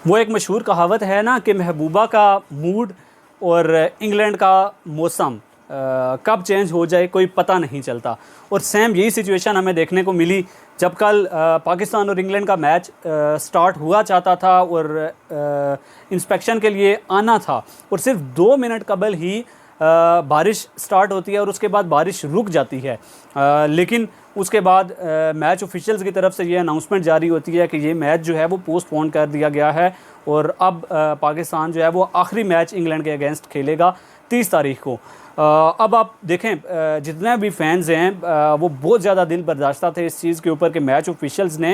वो एक मशहूर कहावत है ना कि महबूबा का मूड और इंग्लैंड का मौसम कब चेंज हो जाए कोई पता नहीं चलता। और सेम यही सिचुएशन हमें देखने को मिली जब कल पाकिस्तान और इंग्लैंड का मैच स्टार्ट हुआ चाहता था और इंस्पेक्शन के लिए आना था, और सिर्फ 2 मिनट कबल ही बारिश स्टार्ट होती है और उसके बाद बारिश रुक जाती है। लेकिन उसके बाद मैच ऑफिशियल्स की तरफ से ये अनाउंसमेंट जारी होती है कि ये मैच जो है वो पोस्टपोन कर दिया गया है और अब पाकिस्तान जो है वो आखिरी मैच इंग्लैंड के अगेंस्ट खेलेगा 30 तारीख को। अब आप देखें जितने भी फैंस हैं वो बहुत ज़्यादा दिल बर्दाश्ता थे इस चीज़ के ऊपर कि मैच ऑफिशियल्स ने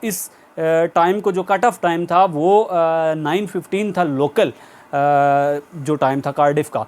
इस टाइम को, जो कट ऑफ टाइम था वो 9:15 था लोकल जो टाइम था कार्डिफ का,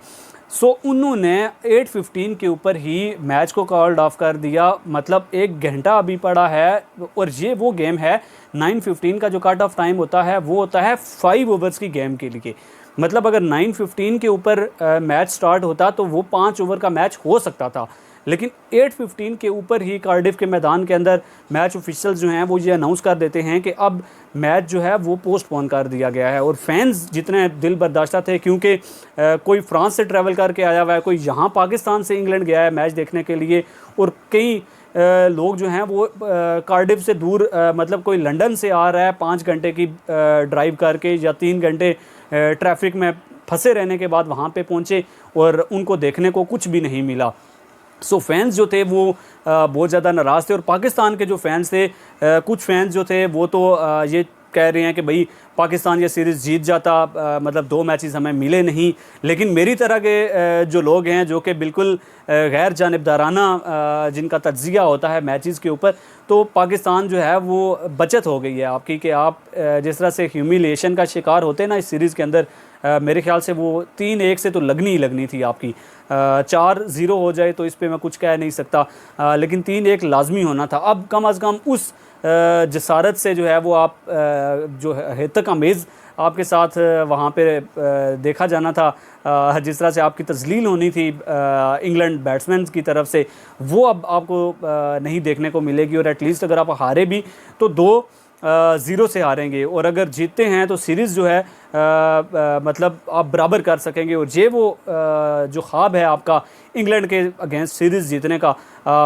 सो उन्होंने 8:15 के ऊपर ही मैच को कॉल्ड ऑफ कर दिया। मतलब 1 घंटा अभी पड़ा है और ये वो गेम है 9:15 का जो कट ऑफ टाइम होता है वो होता है 5 ओवर्स की गेम के लिए। मतलब अगर 9:15 के ऊपर मैच स्टार्ट होता तो वो 5 ओवर का मैच हो सकता था, लेकिन 8:15 के ऊपर ही कार्डिफ के मैदान के अंदर मैच ऑफिशियल्स जो हैं वो ये अनाउंस कर देते हैं कि अब मैच जो है वो पोस्टपोन कर दिया गया है। और फैंस जितने दिल बर्दाश्ता थे, क्योंकि कोई फ्रांस से ट्रैवल करके आया हुआ है, कोई यहाँ पाकिस्तान से इंग्लैंड गया है मैच देखने के लिए, और कई लोग जो हैं वो कार्डिफ से दूर मतलब कोई लंदन से आ रहा है 5 घंटे की ड्राइव करके या 3 घंटे ट्रैफिक में फंसे रहने के बाद वहाँ पे पहुँचे और उनको देखने को कुछ भी नहीं मिला। सो फैंस जो थे वो बहुत ज़्यादा नाराज़ थे। और पाकिस्तान के जो फैंस थे, कुछ फैंस जो थे वो तो ये कह रहे हैं कि भाई पाकिस्तान ये सीरीज़ जीत जाता, मतलब 2 मैचेस हमें मिले नहीं। लेकिन मेरी तरह के जो लोग हैं जो कि बिल्कुल गैर जानिबदाराना जिनका तज्ज़िया होता है मैचेस के ऊपर, तो पाकिस्तान जो है वो बचत हो गई है आपकी कि आप जिस तरह से ह्यूमिलिएशन का शिकार होते हैं ना इस सीरीज़ के अंदर, मेरे ख्याल से वो 3-1 से तो लगनी ही लगनी थी आपकी। 4-0 हो जाए तो इस पे मैं कुछ कह नहीं सकता, लेकिन 3-1 लाजमी होना था। अब कम अज़ कम उस जसारत से जो है वो आप जो हेतक आमेज़ आपके साथ वहाँ पे देखा जाना था, जिस तरह से आपकी तज़लील होनी थी इंग्लैंड बैट्समैन की तरफ से, वो अब आपको नहीं देखने को मिलेगी। और एटलीस्ट अगर आप हारे भी तो 2-0 से हारेंगे, और अगर जीतते हैं तो सीरीज़ जो है मतलब आप बराबर कर सकेंगे। और ये वो जो ख्वाब है आपका इंग्लैंड के अगेंस्ट सीरीज़ जीतने का,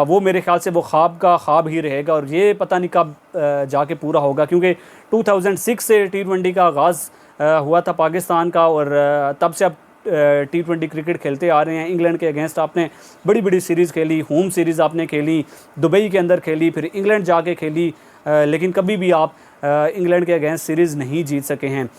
वो मेरे ख्याल से वो ख्वाब का ख्वाब ही रहेगा। और ये पता नहीं कब जाके पूरा होगा, क्योंकि 2006 से T20 का आगाज़ हुआ था पाकिस्तान का, और तब से अब T20 क्रिकेट खेलते आ रहे हैं। इंग्लैंड के अगेंस्ट आपने बड़ी बड़ी सीरीज़ खेली, होम सीरीज़ आपने खेली, दुबई के अंदर खेली, फिर इंग्लैंड जाके खेली, लेकिन कभी भी आप इंग्लैंड के अगेंस्ट सीरीज़ नहीं जीत सके हैं।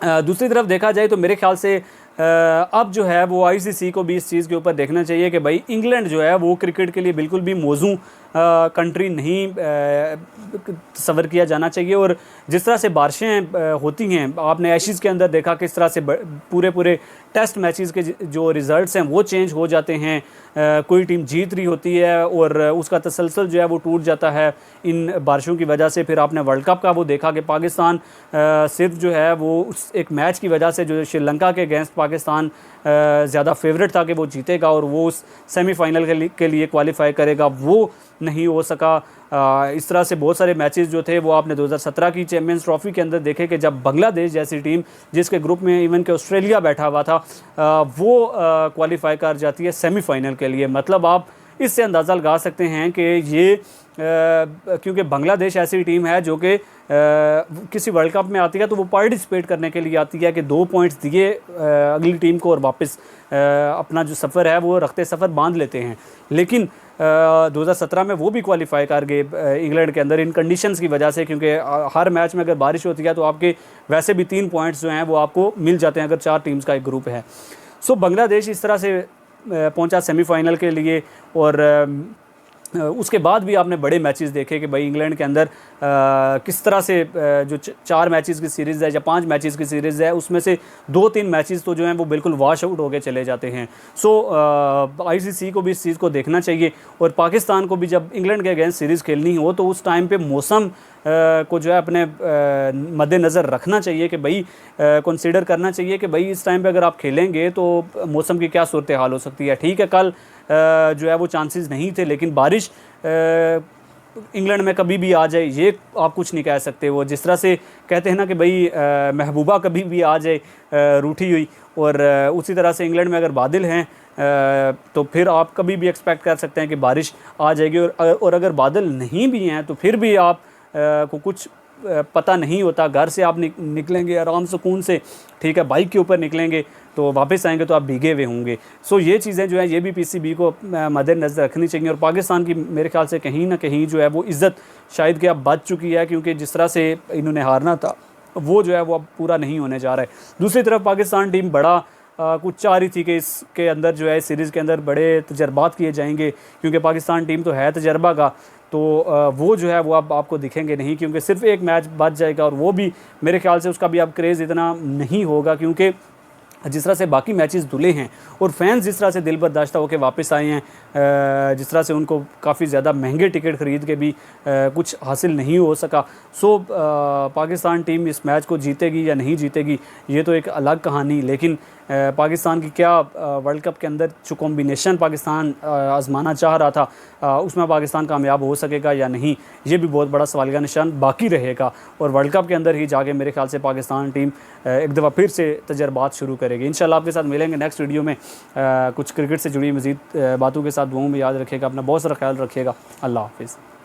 दूसरी तरफ देखा जाए तो मेरे ख्याल से अब जो है वो ICC को भी इस चीज़ के ऊपर देखना चाहिए कि भाई इंग्लैंड जो है वो क्रिकेट के लिए बिल्कुल भी मौजू कंट्री नहीं तस्वर किया जाना चाहिए। और जिस तरह से बारिशें होती हैं, आपने एशेज़ के अंदर देखा किस तरह से पूरे टेस्ट मैचेस के जो रिज़ल्ट्स हैं वो चेंज हो जाते हैं। कोई टीम जीत रही होती है और उसका तसलसल जो है वो टूट जाता है इन बारिशों की वजह से। फिर आपने वर्ल्ड कप का वो देखा कि पाकिस्तान सिर्फ जो है वो उस एक मैच की वजह से जो श्रीलंका के अगेंस्ट पाकिस्तान ज़्यादा फेवरेट था कि वो जीतेगा और वो उस सेमीफाइनल के लिए क्वालिफाई करेगा, वो नहीं हो सका। इस तरह से बहुत सारे मैचेस जो थे वो आपने 2017 की चैम्पियंस ट्रॉफ़ी के अंदर देखे कि जब बांग्लादेश जैसी टीम जिसके ग्रुप में इवन के ऑस्ट्रेलिया बैठा हुआ था वो क्वालिफाई कर जाती है सेमीफाइनल के लिए। मतलब आप इससे अंदाज़ा लगा सकते हैं कि ये क्योंकि बांग्लादेश ऐसी टीम है जो कि किसी वर्ल्ड कप में आती है तो वो पार्टिसिपेट करने के लिए आती है कि 2 पॉइंट्स दिए अगली टीम को और वापस अपना जो सफ़र है वो रखते सफ़र बांध लेते हैं। लेकिन 2017 में वो भी क्वालिफाई कर गए इंग्लैंड के अंदर इन कंडीशंस की वजह से, क्योंकि हर मैच में अगर बारिश होती है तो आपके वैसे भी 3 पॉइंट्स जो हैं वो आपको मिल जाते हैं अगर 4 टीम्स का एक ग्रुप है। सो बांग्लादेश इस तरह से पहुंचा सेमीफाइनल के लिए। और उसके बाद भी आपने बड़े मैचेस देखे कि भाई इंग्लैंड के अंदर किस तरह से जो 4 मैचेस की सीरीज़ है या 5 मैचेस की सीरीज़ है उसमें से 2-3 मैचेस तो जो हैं वो बिल्कुल वॉश आउट होकर चले जाते हैं। सो ICC को भी इस चीज़ को देखना चाहिए। और पाकिस्तान को भी जब इंग्लैंड के अगेंस्ट सीरीज़ खेलनी हो तो उस टाइम पे मौसम को जो है अपने मद्देनज़र रखना चाहिए कि भाई कंसीडर करना चाहिए कि भाई इस टाइम पे अगर आप खेलेंगे तो मौसम की क्या सूरत हाल हो सकती है। ठीक है, कल जो है वो चांसेस नहीं थे, लेकिन बारिश इंग्लैंड में कभी भी आ जाए ये आप कुछ नहीं कह सकते। वो जिस तरह से कहते हैं ना कि भाई महबूबा कभी भी आ जाए रूठी हुई, और उसी तरह से इंग्लैंड में अगर बादल हैं तो फिर आप कभी भी एक्सपेक्ट कर सकते हैं कि बारिश आ जाएगी। और अगर बादल नहीं भी हैं तो फिर भी आप को कुछ पता नहीं होता। घर से आप निकलेंगे आराम सुकून से, ठीक है, बाइक के ऊपर निकलेंगे तो वापस आएंगे तो आप भीगे हुए होंगे। सो ये चीज़ें जो है ये भी पीसीबी को मद्देनज़र रखनी चाहिए। और पाकिस्तान की मेरे ख्याल से कहीं ना कहीं जो है वो इज़्ज़त शायद कि अब बच चुकी है, क्योंकि जिस तरह से इन्होंने हारना था वो जो है वो अब पूरा नहीं होने जा रहा है। दूसरी तरफ पाकिस्तान टीम बड़ा कुछ चाह रही थी कि इसके अंदर जो है इस सीरीज़ के अंदर बड़े तजर्बात किए जाएंगे, क्योंकि पाकिस्तान टीम तो है तजर्बा का। तो वो जो है वो अब आपको दिखेंगे नहीं, क्योंकि सिर्फ एक मैच बच जाएगा और वो भी मेरे ख्याल से उसका भी अब क्रेज़ इतना नहीं होगा, क्योंकि जिस तरह से बाकी मैचेस धुले हैं और फैंस जिस तरह से दिल बर्दाश्ता होकर वापस आए हैं, जिस तरह से उनको काफ़ी ज़्यादा महंगे टिकट ख़रीद के भी कुछ हासिल नहीं हो सका। सो पाकिस्तान टीम इस मैच को जीतेगी या नहीं जीतेगी ये तो एक अलग कहानी, लेकिन पाकिस्तान की क्या वर्ल्ड कप के अंदर जो कॉम्बिनेशन पाकिस्तान आजमाना चाह रहा था उसमें पाकिस्तान कामयाब हो सकेगा या नहीं, ये भी बहुत बड़ा सवालिया निशान बाकी रहेगा। और वर्ल्ड कप के अंदर ही जाके मेरे ख्याल से पाकिस्तान टीम एक दफ़ा फिर से तजर्बात शुरू करेगी। इंशाल्लाह आपके साथ मिलेंगे नेक्स्ट वीडियो में कुछ क्रिकेट से जुड़ी मज़ीद बातों के साथ। दुआओं में याद रखिएगा, अपना बहुत सारा ख्याल रखिएगा। अल्लाह हाफिज़।